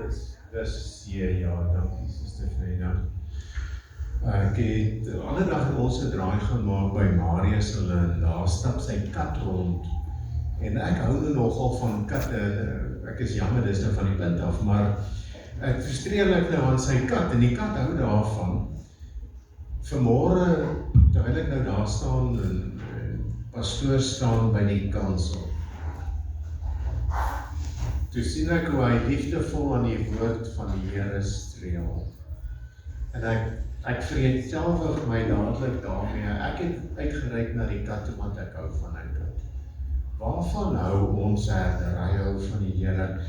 Dis ja, dankie Suster Freda. Ek het ander dag het ons 'n draai gemaak by Marius hulle en daar stap sy kat rond. En ek hou nogal van katte. Ek is jammer dis nou van die punt af, maar ek frustreerlik nou aan sy kat en die kat hou daarvan. Vanmôre terwyl ek nou daar staan en pastoor staan by die kansel. Toe sien ek hoe hy liefdevol aan die woord van die Here streel. En ek vereenselwig my dadelik daarmee. Ek het uitgereik na die kat toe want ek hou van 'n kat. Waarvan hou ons herdery hou van die Here?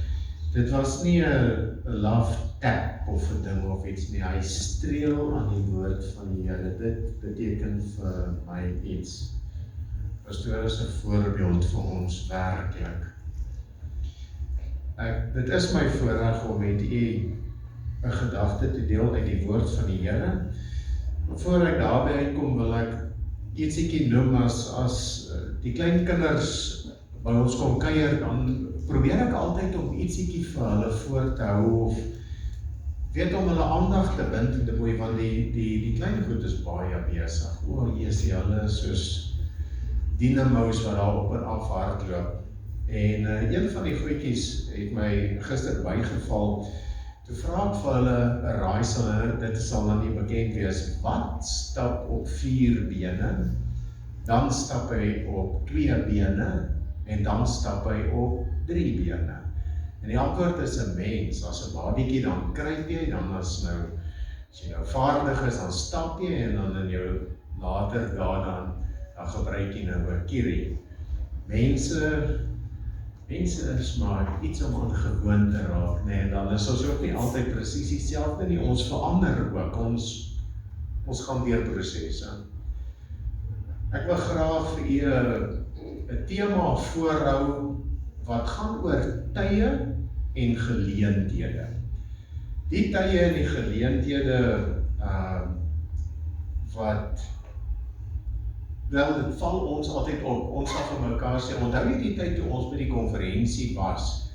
Dit was nie 'n love tap of 'n ding of iets nie. Hy streel aan die woord van die Here. Dit beteken vir my iets. Pastoor is 'n voorbeeld vir ons werklik. Dit is my voorreg om met u 'n gedagte te deel uit die woord van die Here. Voor ek daarby uitkom, wil ek ietsiekie noem as die klein kinders by ons kom kuier, dan probeer ek altyd om ietsiekie vir hulle voor te hou of weet om hulle aandag te bind en te mooi, want die klein goed is baie besig. Jesusie, hulle is soos dynamos wat daar op en af hardloop. En een van die goedjies het my gister bygeval. Toe vra ek vir hulle 'n raaisel, dit sal dan nie bekend wees. Wat stap op 4 bene, dan stap hy op 2 bene en dan stap hy op 3 bene. En die antwoord is 'n mens. As 'n babietjie dan kruip jy, dan as jy nou vaardig is, dan stap jy en dan in jou later dan gebruik jy nou 'n kierie. Mense is maar iets om aan gewoon te raak, nee, en dan is ons ook nie altyd presies dieselfde nie, ons verander ook, ons gaan deur prosesse. Ek wil graag vir u 'n tema voorhou wat gaan oor tye en geleenthede. Die tye en die geleenthede dit val ons altyd op, ons sal vir mekaar sê, onthou jy die tyd toe ons by die konferensie was?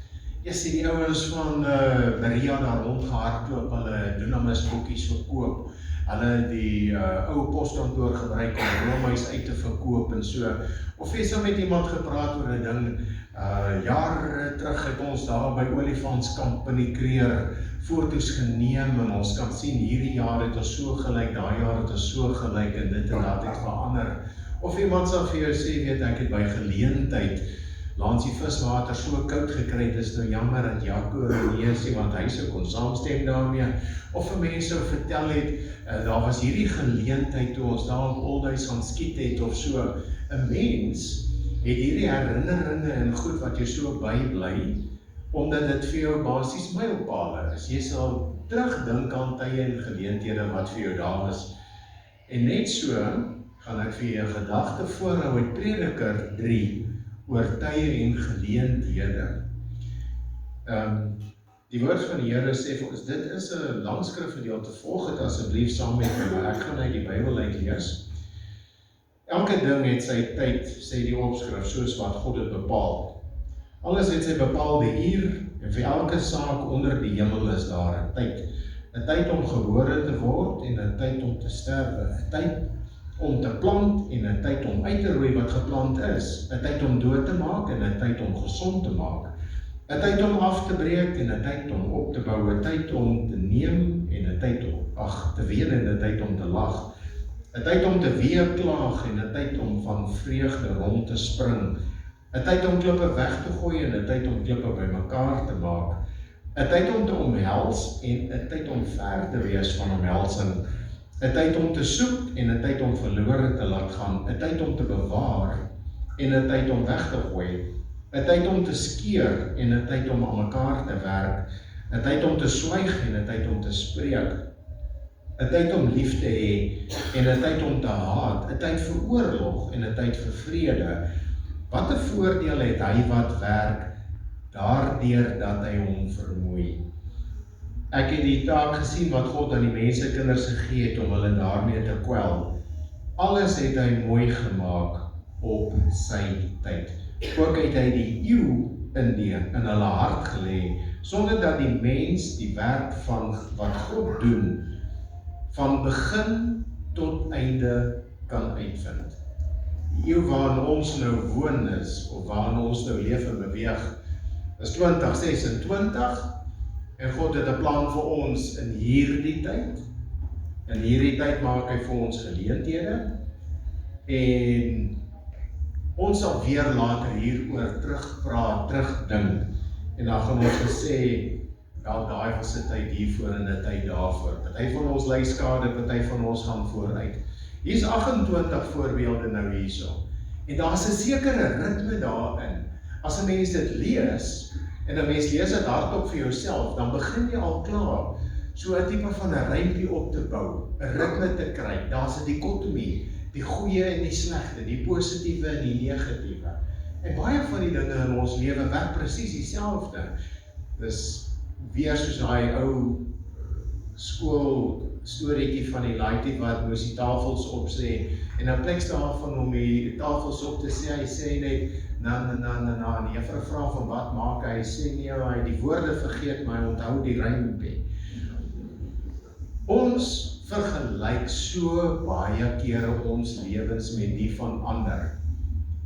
Jy sien die ouens van Berea daar rondgehardloop, hulle dynamisboekies verkoop, hulle die ou poskantoor gebruik om roomhuis uit te verkoop en so. Of jy sal met iemand gepraat oor 'n ding, jare terug het ons daar by Olifantskamp in die Kreer foto's geneem en ons kan sien hierdie jaar het ons so gelyk, daai jaar het ons so gelyk en dit en dat het verander. Of iemand sal vir jou sê, weet ek het by geleentheid langs die viswater so koud gekry, het is nou jammer dat Jaco nee sê, want hy sou kon saamstem daarmee. Of vir mense sou vertel het, daar was hierdie geleentheid toe ons daar op Oldhuis gaan skiet het of so. 'n Mens het hierdie herinneringe en goed wat jy so bybly, omdat dit vir jou basies mylpale is. Jy sal terugdink aan tye en geleenthede wat vir jou daar is. En net so gaan ek vir jou 'n gedagte voorhou uit Prediker 3 oor tye en geleenthede. Die woord van die Here sê vir ons, dit is 'n lang skrifgedeelte, volg dit asseblief saam met my, maar ek gaan uit die Bybel uitlees. Elke ding het sy tyd, sê die opskrif, soos wat God dit bepaal. Alles het sy bepaalde uur, en vir elke saak onder die hemel is daar 'n tyd. 'n Tyd om gebore te word en 'n tyd om te sterwe. 'n Tyd om te plant en 'n tyd om uit te roei wat geplant is. 'n Tyd om dood te maak en 'n tyd om gesond te maak. 'n Tyd om af te breek en 'n tyd om op te bou. 'n Tyd om te neem en 'n tyd om te ween en 'n tyd om te lag. 'n Tyd om te weeklaag en 'n tyd om van vreugde rond te spring. 'n Tyd om klippe weg te gooi en 'n tyd om klippe bymekaar te maak. 'n Tyd om te omhels en 'n tyd om ver te wees van omhelsing. 'n Tyd om te soek en 'n tyd om verlore te laat gaan. 'n Tyd om te bewaar en 'n tyd om weg te gooi. 'n Tyd om te skeer en 'n tyd om aan mekaar te werk. 'n Tyd om te swyg en 'n tyd om te spreek. 'n Tyd om lief te hê en 'n tyd om te haat. 'n Tyd vir oorlog en 'n tyd vir vrede. Wat 'n voordeel het hy wat werk, daardeur dat hy hom vermoei. Ek het die taak gesien wat God aan die mensekinders gegee het om hulle daarmee te kwel. Alles het hy mooi gemaak op sy tyd. Ook het hy die eeu in hulle hart gelê, sonder dat die mens die werk van wat God doen, van begin tot einde kan uitvind. Die eeu waarin ons nou woon is, of waarin ons nou leef en beweeg, is 2026, en God het 'n plan vir ons in hierdie tyd. In hierdie tyd maak hy vir ons geleenthede, en ons sal weer later hieroor terugpraat, terugdink, en dan gaan ons gesê, wel daai was 'n tyd hiervoor en 'n tyd daarvoor. Party van ons ly skade, party van ons gaan vooruit. Hier's 28 voorbeelde nou hierso. En daar's 'n sekere ritme daarin. As 'n mens dit lees, en 'n mens lees dit hardop vir jouself, dan begin jy al klaar so 'n tipe van 'n rympie op te bou, 'n ritme te kry. Daar's 'n dikotomie, die goeie en die slegte, die positiewe en die negatiewe. En baie van die dinge in ons lewe werk presies dieselfde. Dis weer soos daai ou skool storieetjie van die laaitjie wat moes die tafels opsê, en in plek daarvan om die tafels op te sê, hy sê net na, en die juffrou vra van wat maak hy, sê nee, hy die woorde vergeet, maar hy onthou die rympie. Ons vergelyk so baie kere ons lewens met die van ander.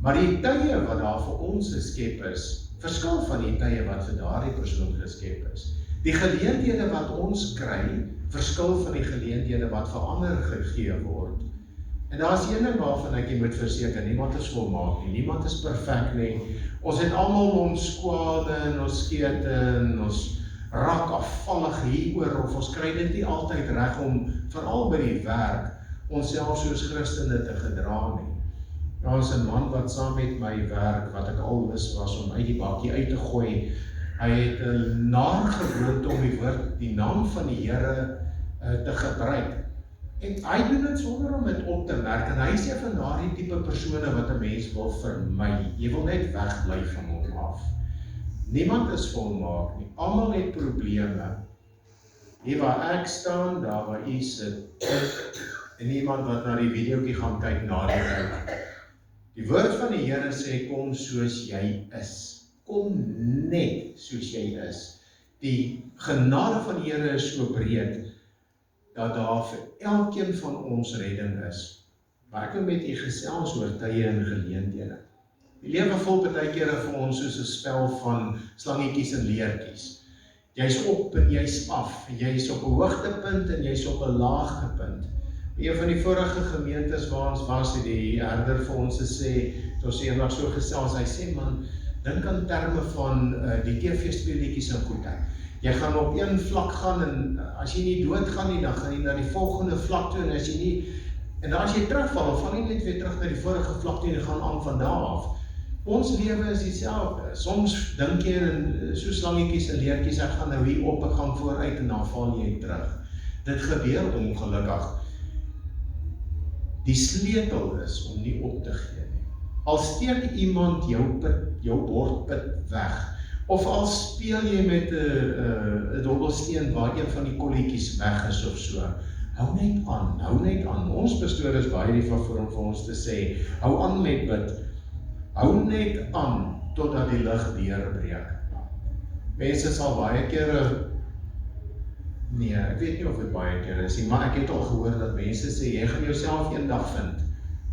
Maar die tye wat daar vir ons geskep is, verskil van die tye wat vir daardie persoon geskep is. Die geleenthede wat ons kry, verskil van die geleenthede wat vir ander gegee word. En daar's een ding waarvan ek jy moet verseker, niemand is volmaak nie, niemand is perfek nie. Ons het almal ons kwade en ons skete en ons raak afvallig hieroor, of ons kry dit nie altyd reg om, veral by die werk, onsself soos Christene te gedra nie. Daar is 'n man wat saam met my werk, wat ek al lus was om uit die bakkie uit te gooi. Hy het 'n nagewoonte om die naam van die Here te gebruik. En hy doen dit sonder om dit op te merk, en hy sê van daardie tipe persone wat 'n mens wil vermy. Jy wil net wegbly van hom af. Niemand is volmaak nie, almal het probleme. Hier waar ek staan, daar waar u sit, en iemand wat na die videoetjie gaan kyk na die tyd. Die woord van die Here sê, kom soos jy is. Kom net soos jy is. Die genade van die Here is so breed, dat daar vir elkeen van ons redding is. Maar ek wil met u gesels oor tye en geleenthede. Die lewe vol baie kere vir ons soos 'n spel van slangetjies en leertjies. Jy's op en jy's af, jy's op 'n hoogtepunt en jy's op 'n laagtepunt. Een van die vorige gemeentes waar ons was, het die herder vir ons gesê, toe ons eendag so gesels, hy sê man, dink aan terme van die TV-speletjies en goede. Jy gaan op een vlak gaan, en as jy nie dood gaan nie, dan gaan jy na die volgende vlak toe, en as jy nie, en as jy terugval, dan val jy net weer terug na die vorige vlak toe, en gaan aan van daar af. Ons lewe is dieselfde. Soms dink jy in so slangetjies en leertjies, ek gaan nou hier op, ek gaan vooruit, en dan val jy terug. Dit gebeur ongelukkig. Die sleutel is om nie op te gee nie. Al steek iemand jou bordpit weg, of al speel jy met 'n dobbelsteen waar een van die kolletjies weg is of so, hou net aan, hou net aan. Ons pastoor is baie lief vir ons te sê, hou aan met bid, hou net aan totdat die lig deurbreek. Mense sal baie kere, nee, ek weet nie of dit baie kere is nie, maar ek het al gehoor dat mense sê, jy gaan jouself eendag vind,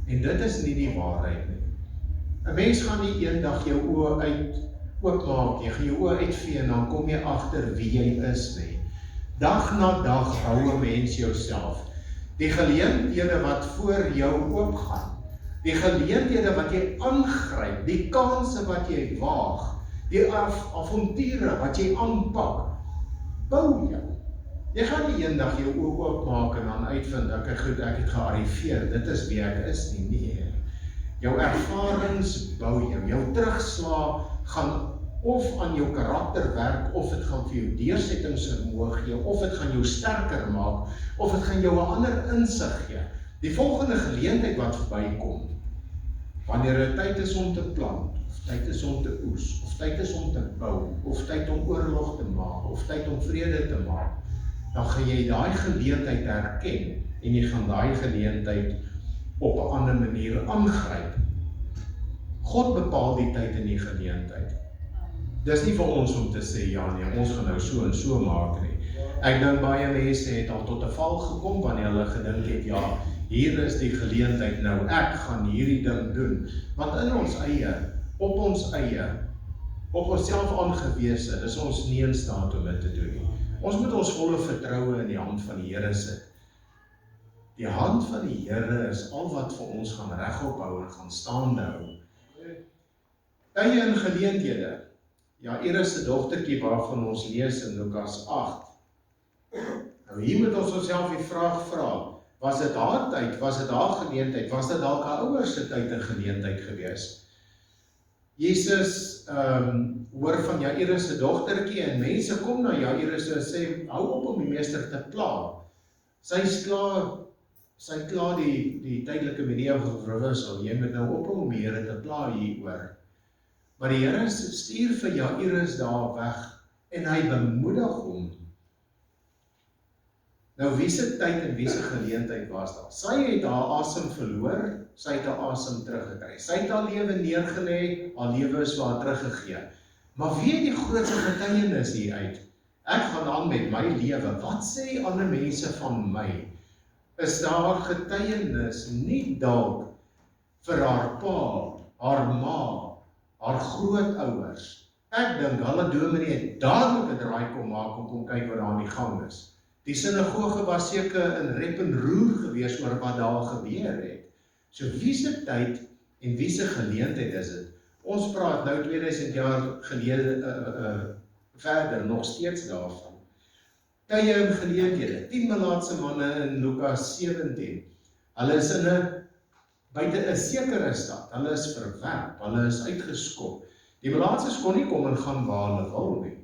en dit is nie die waarheid nie. 'n Mens gaan nie eendag jou oë oopmaak, jy gaan jou oë uitvee, en dan kom jy agter wie jy is nie. Dag na dag hou 'n mens jouself. Die geleenthede wat voor jou oopgaan, die geleenthede wat jy aangryp, die kanse wat jy waag, die avonture wat jy aanpak, bou jou. Jy gaan nie eendag jou oë oopmaak en dan uitvind, ek het gearriveer, dit is wie ek is nie, nee. Jou ervarings bou jou terugslag gaan of aan jou karakter werk, of dit gaan vir jou deursettingsvermoë gee, of dit gaan jou sterker maak, of dit gaan jou 'n ander insig gee. Die volgende geleentheid wat verbykom, wanneer dit tyd is om te plant, of tyd is om te oes, of tyd is om te bou, of tyd om oorlog te maak, of tyd om vrede te maak, dan gaan jy daai geleentheid herken, en jy gaan daai geleentheid op 'n ander manier aangryp. God bepaal die tyd en die geleentheid. dis nie vir ons om te sê, ja nee, ons gaan nou so en so maak nie. Ek dink baie mense het al tot 'n val gekom wanneer hulle gedink het, ja, hier is die geleentheid nou, ek gaan hierdie ding doen. Want in ons eie, op onsself aangewese, is ons nie in staat om dit te doen nie. Ons moet ons volle vertroue in die hand van die Here sit. Die hand van die Here is al wat vir ons gaan regop hou en gaan staande hou. Tye en geleenthede. Ja, Iris se dogtertjie waarvan ons lees in Lukas 8. Nou hier moet ons onsself die vraag vra, was dit haar tyd, was dit haar geleentheid, was dit dalk haar ouers se tyd en geleentheid gewees? Jesus hoor van Jairus se dogtertjie en mense kom na Jairus en sê, hou op om die meester te pla. Sy kla die tydelike meneer verwissel, jy moet nou op om die Here te pla hieroor. Maar die Here stuur vir Jairus daar weg en hy bemoedig hom. Nou wie se tyd en wie se geleentheid was daar? Sy het haar asem verloor, sy het haar asem teruggekry. Sy het haar lewe neergelê, haar lewe is vir haar teruggegee. Maar wie het die grootste getuienis hier uit? Ek gaan aan met my lewe. Wat sê ander mense van my? Is daar getuienis nie dalk vir haar pa, haar ma, haar grootouers? Ek dink hulle dominee het dadelik 'n draai kom maak om kom kyk wat daar aan die gang is. Die sinagoge was seker in rep en roer gewees oor wat daar gebeur het. So wie se tyd en wie se geleentheid is dit? Ons praat nou 2000 jaar gelede verder nog steeds daarvan. Tye en geleenthede, 10 melaatse manne in Lukas 17. Hulle is buite 'n sekere stad. Hulle is verwerp, hulle is uitgeskop. Die melaatses kon nie kom en gaan waar hulle wil nie.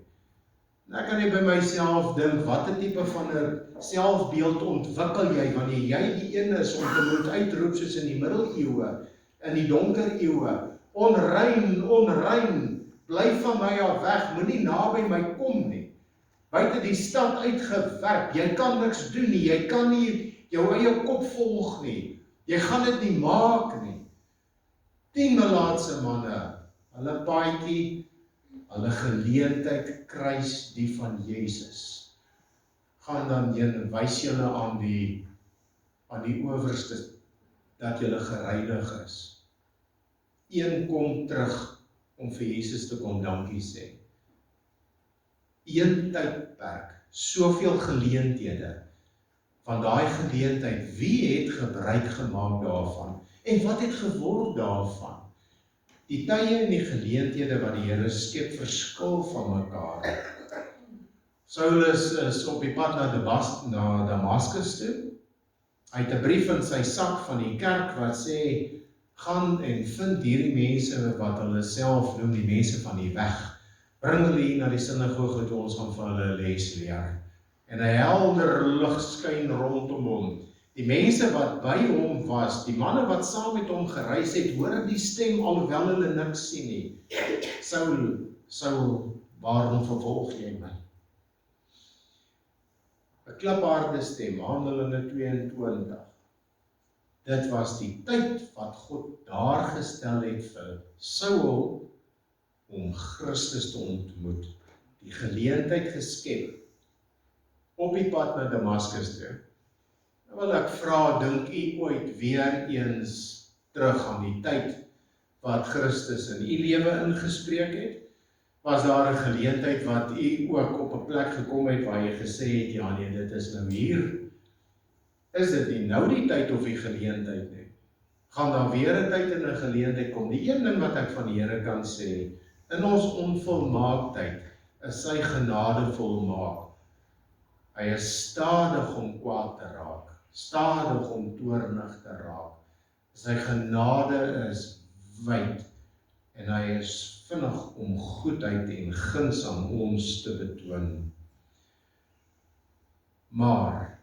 En ek kan nie by myself dink, watter tipe van 'n selfbeeld ontwikkel jy, wanneer jy die een is om te moet uitroep soos in die middeleeue, in die donker eeue, onrein, bly van my af weg, moenie naby my kom nie. Buite die stad uitgewerp, jy kan niks doen nie, jy kan nie jou eie kop volg nie, jy gaan dit nie maak nie. 10 melaatse manne, hulle paadjie, hulle geleentheid kruis die van Jesus. Gaan dan heen en wys julle aan die owerste dat julle gereinig is. Een kom terug om vir Jesus te kom dankie sê. Een tydperk, soveel geleenthede. Van daai geleentheid, wie het gebruik gemaak daarvan? En wat het geword daarvan? Die tye en die geleenthede wat die Here skep verskil van mekaar. Saulus is op die pad na Damaskus toe. Hy het 'n brief in sy sak van die kerk wat sê, gaan en vind hierdie mense wat hulle self noem die mense van die weg. Bring hulle hier na die sinagoge toe, ons gaan vir hulle les leer. En 'n helder lig skyn rondom hom. Die mense wat by hom was, die manne wat saam met hom gereis het, hoor die stem alhoewel hulle niks sien nie. Saul, waarom vervolg jy my? 'n klapharde stem, Handelinge 22. Dit was die tyd wat God daar gestel het vir Saul om Christus te ontmoet. Die geleentheid geskep op die pad na Damaskus toe. Nou wil ek vra, dink u ooit weer eens terug aan die tyd wat Christus in u lewe ingespreek het? Was daar 'n geleentheid wat u ook op 'n plek gekom het waar jy gesê het, ja nee, dit is nou hier? Is dit nie nou die tyd of die geleentheid nie? Gaan daar weer 'n tyd en 'n geleentheid kom? Die een ding wat ek van die Here kan sê, in ons onvolmaaktheid is sy genade volmaak. Hy is stadig om kwaad te raak, stadig om toornig te raak. Sy genade is wyd en hy is vinnig om goedheid en guns aan ons te betoon. Maar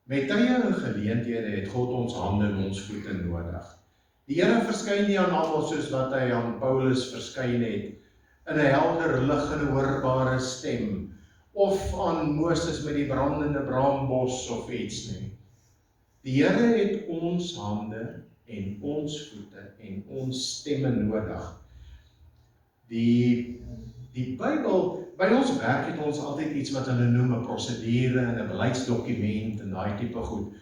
met tye en geleenthede het God ons hande en ons voete nodig. Die Here verskyn nie aan almal soos wat hy aan Paulus verskyn het, in 'n helder lig en 'n hoorbare stem, of aan Moses met die brandende braambos of iets nie. Die Here het ons hande en ons voete en ons stemme nodig. Die Die Bybel, by ons werk het ons altyd iets wat hulle noem 'n prosedure en 'n beleidsdokument en daai tipe goed.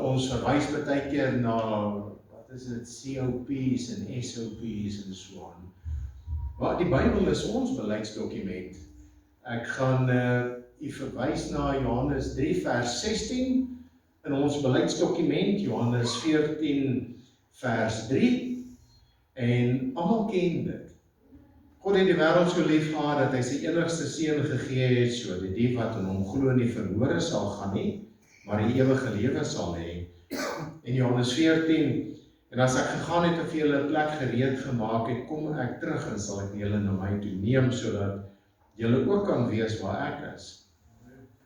Ons verwys baie keer na, wat is dit, COP's en SOP's en so aan. Maar die Bybel is ons beleidsdokument. Ek gaan u verwys na Johannes 3 vers 16 in ons beleidsdokument, Johannes 14 vers 3, en almal ken dit. God het die wêreld so lief gehad dat hy sy enigste seun gegee het, sodat die wat in hom glo nie verlore sal gaan nie, maar die ewige lewe sal hê. In Johannes 14, en as ek gegaan het en vir julle 'n plek gereed gemaak het, kom ek terug en sal ek julle na my toe neem, sodat julle ook kan weet waar ek is.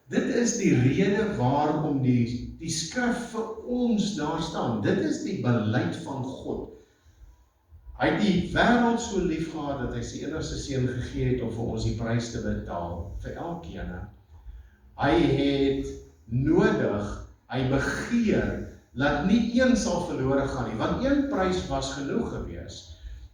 Dit is die rede waarom die skrif vir ons daar staan. Dit is die beleid van God. Hy het die wêreld so lief gehad dat hy sy enigste seun gegee het om vir ons die prys te betaal, vir elkeen. Hy het nodig, hy begeer, dat nie een sal verlore gaan nie, want een prys was genoeg gewees.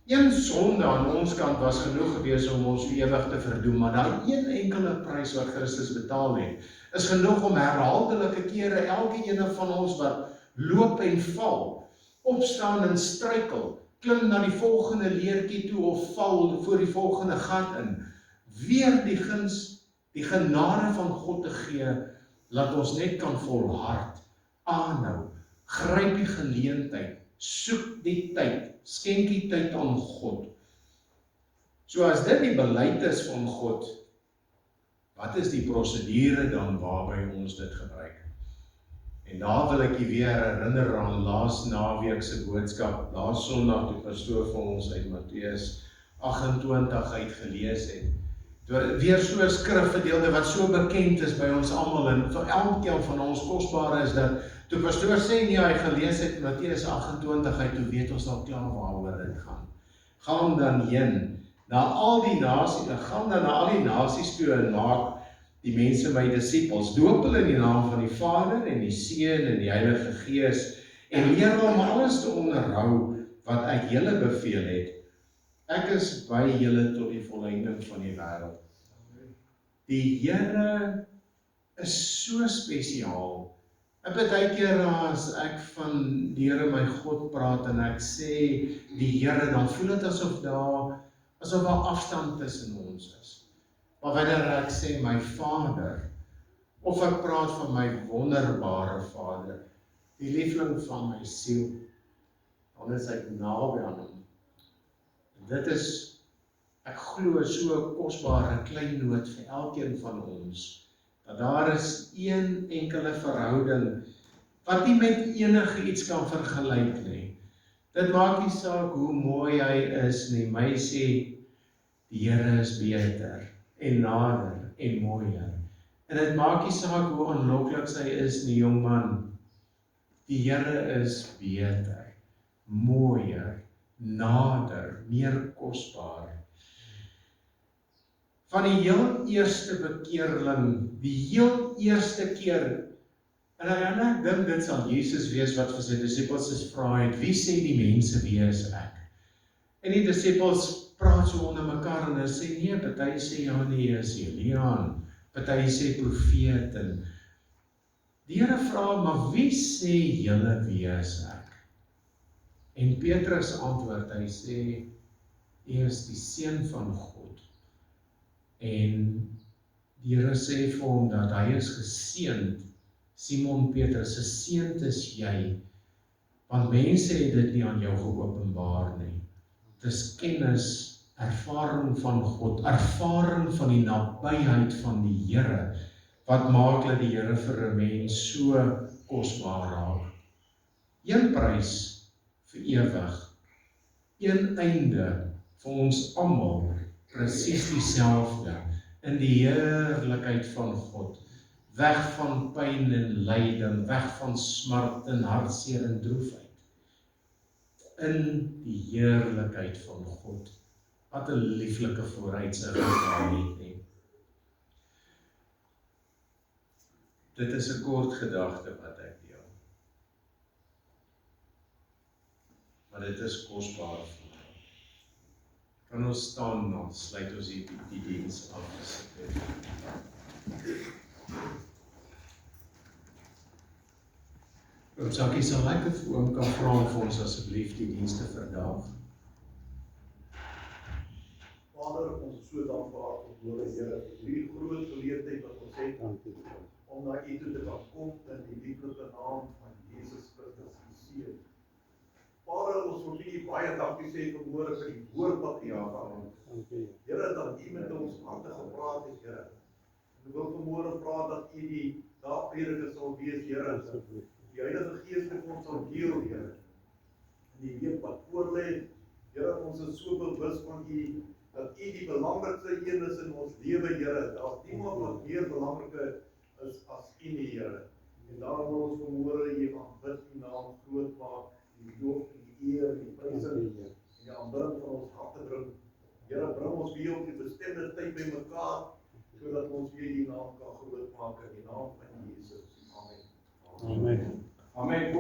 Een sonde aan ons kant was genoeg gewees om ons vir ewig te verdoem, maar daai een enkele prys wat Christus betaal het, is genoeg om herhaaldelike kere elke ene van ons wat loop en val, opstaan en struikel, klim na die volgende leertjie toe of val voor die volgende gat in, weer die guns, die genade van God te gee, laat ons net kan volhard, aanhou, gryp die geleentheid, soek die tyd, skenk die tyd aan God. So as dit die beleid is van God, wat is die prosedure dan waarby ons dit gebruik? En daar wil ek u weer herinner aan laas naweek se boodskap, laas Sondag toe pastoor vir ons uit Matteus 28 uitgelees het. Weer so 'n skrifgedeelte wat so bekend is by ons almal en vir elkeen van ons kosbaar is dat toe pastoor sê nie hy gelees het Matteus 28 uit, toe weet ons al klaar waaroor dit gaan. Gaan dan heen na al die nasies, gaan dan na al die nasies toe en maak die mense my disippels, doop hulle in die naam van die Vader en die Seun en die Heilige Gees en leer hulle om alles te onderhou wat ek julle beveel het. Ek is by julle tot die volleinding van die wêreld. Die Here is so spesiaal. En baie keer as ek van die Here my God praat en ek sê die Here, dan voel dit asof daar afstand tussen ons is. Maar wanneer ek sê my Vader, of ek praat van my wonderbare Vader, die liefling van my siel, dan is ek naby aan hom. Dit is, ek glo, so 'n kosbare kleinoot vir elkeen van ons, dat daar is een enkele verhouding, wat nie met enige iets kan vergelyk nie. Dit maak nie saak hoe mooi hy is nie, my sê, die Here is beter, en nader, en mooier. En dit maak nie saak hoe aanloklik sy is nie, jongman, die Here is beter, mooier, nader, meer kosbaar. Van die heel eerste bekeerling, die heel eerste keer, en ek dink dit sal Jesus wees wat vir sy disippels vra het, wie sê die mense wie is ek? En die disippels praat so onder mekaar en hulle sê nee, party sê Janie is Elia, party sê profeet, en die Here vra, maar wie sê julle wie is ek? En Petrus antwoord, hy sê, hy is die Seun van God. En die Here sê vir hom dat hy is geseënd, Simon Petrus, geseënd is jy, want mense het dit nie aan jou geopenbaar nie. Dit is kennis, ervaring van God, ervaring van die nabyheid van die Here, wat maak dat die Here vir 'n mens so kosbaar raak. Een prys vir ewig, een einde vir ons almal, presies dieselfde, in die heerlikheid van God, weg van pyn en lyding, weg van smart en hartseer en droefheid, in die heerlikheid van God. Wat 'n lieflike vooruitsig daar het nie. Dit is 'n kort gedagte wat ek deel. Maar dit is kosbaar vir my. Kan ons staan, dan sluit ons die diens af. Oom Sakkie, sal ek het oom kan vra om vir ons asseblief die dienste verdaag? Vader, ons is so dankbaar tot Here, Here, vir hierdie groot geleentheid wat ons het om na U toe te kan kom in die liefelike naam van Jesus Christus, die Seun. Vader, ons wil U baie dankie sê vanmôre vir die woord wat U aangaan. Here, dat U met ons harte gepraat het, Here. En ek wil vanmôre vra dat U die naprediker sal wees, Here. Die Heilige Gees met ons sal deel, Here. In die week wat voorlê, Here, ons is so bewus van U, dat U die belangrikste een is in ons lewe, Here. Daar's niemand wat meer belangrik is as U nie, Here. En daarom wil ons vanmôre U aanbid, U naam groot maak, die loof en die eer en die prysing en die aanbidding van ons harte bring. Here, bring ons weer op die bestemde tyd by mekaar, sodat ons weer U naam kan groot maak in die naam van Jesus. Amen. Amen. Amen.